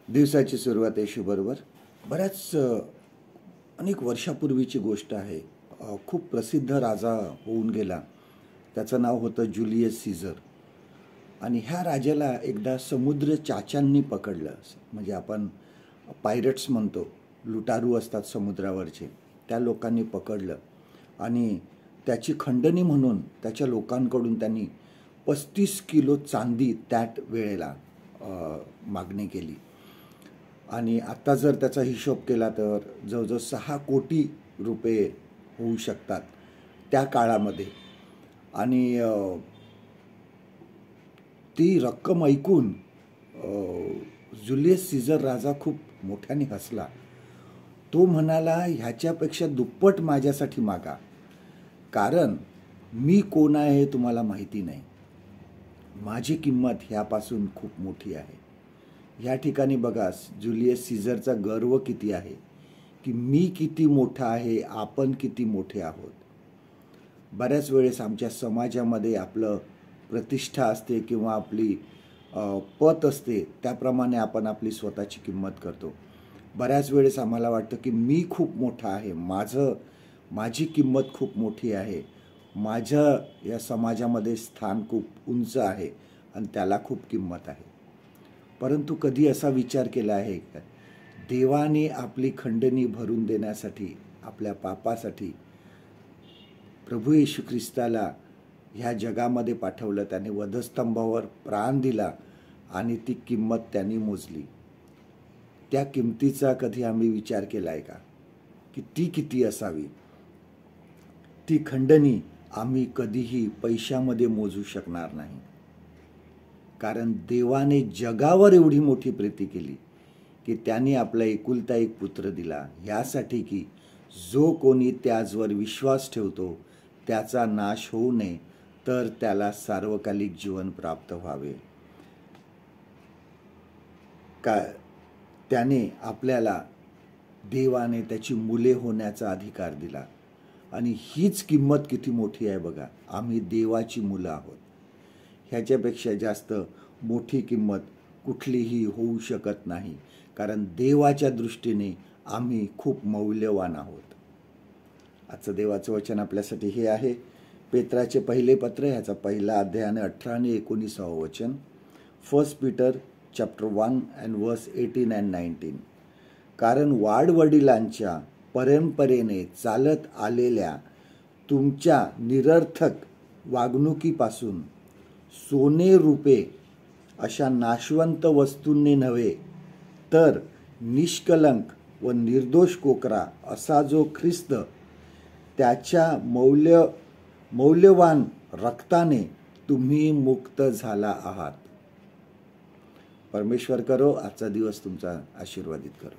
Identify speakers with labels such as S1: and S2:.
S1: दिवसाची सुरुवात येशूबरोबर. बऱ्याच अनेक वर्षापूर्वीची गोष्ट आहे. खूप प्रसिद्ध राजा होऊन गेला. त्याचं नाव होतं जुलियस सीझर. आणि ह्या राजाला एकदा समुद्र चाच्यांनी पकडलं. म्हणजे आपण पायरट्स म्हणतो, लुटारू असतात समुद्रावरचे, त्या लोकांनी पकडलं आणि त्याची खंडणी म्हणून त्याच्या लोकांकडून त्यांनी 35 किलो चांदी त्या वेळेला मागणी केली. आणि आत्ता जर त्याचा हिशोब केला तर जवळजवळ 6 कोटी रुपये होऊ शकतात त्या काळामध्ये. आणि ती रक्कम ऐकून जुलियस सीझर राजा खूप मोठ्याने हसला. तो म्हणाला, ह्याच्यापेक्षा दुप्पट माझ्यासाठी मागा, कारण मी कोण आहे हे तुम्हाला माहिती नाही. माझी किंमत ह्यापासून खूप मोठी आहे. ह्या ठिकाणी बघा, जुलियस सीझरचा गर्व किती आहे की मी किती मोठा आहे, आपण किती मोठे आहोत. बऱ्याच वेळेस आमच्या समाजामध्ये आपलं प्रतिष्ठा असते किंवा आपली पत असते, त्याप्रमाणे आपण आपली स्वतःची किंमत करतो. बऱ्याच वेळेस आम्हाला वाटतं की मी खूप मोठा आहे, माझी किंमत खूप मोठी आहे, माझं या समाजामध्ये स्थान खूप उंच आहे आणि त्याला खूप किंमत आहे. परंतु कधी असा विचार केला आहे का, देवाने आपली खंडणी भरून देण्यासाठी, आपल्या पापासाठी प्रभू येशू ख्रिस्ताला ह्या जगामध्ये पाठवलं. त्याने वधस्तंभावर प्राण दिला आणि ती किंमत त्यांनी मोजली. त्या किमतीचा कधी आम्ही विचार केला आहे का, की ती किती असावी? ती खंडणी आम्ही कधीही पैशामध्ये मोजू शकणार नाही. कारण देवाने जगावर एवढी मोठी प्रीती केली की त्याने आपला एकुलता एक पुत्र दिला, यासाठी की जो कोणी त्याचवर विश्वास ठेवतो त्याचा नाश होऊ नये, तर त्याला सार्वकालिक जीवन प्राप्त व्हावे. त्याने आपल्याला, देवाने त्याची मुले होण्याचा अधिकार दिला. आणि हीच किंमत किती मोठी आहे बघा. आम्ही देवाची मुलं आहोत. ह्याच्यापेक्षा जास्त मोठी किंमत कुठलीही होऊ शकत नाही, कारण देवाच्या दृष्टीने आम्ही खूप मौल्यवान आहोत. आजचं देवाचं वचन आपल्यासाठी हे आहे, पेत्राचे पहिले पत्र, ह्याचा पहिला अध्याय आणि 18 आणि 19 वचन. 1 Peter chapter 1 and verse 18 and 19. कारण वाडवडिलांच्या परंपरेने चालत आलेल्या तुमच्या निरर्थक वागणुकीपासून सोने रुपे अशा नाशवंत वस्तूंनी नव्हे, तर निष्कलंक व निर्दोष कोकरा असा जो ख्रिस्त त्याच्या मौल्यवान रक्ताने तुम्ही मुक्त झाला आहात. परमेश्वर करो आजचा दिवस तुमचा आशीर्वादित करो.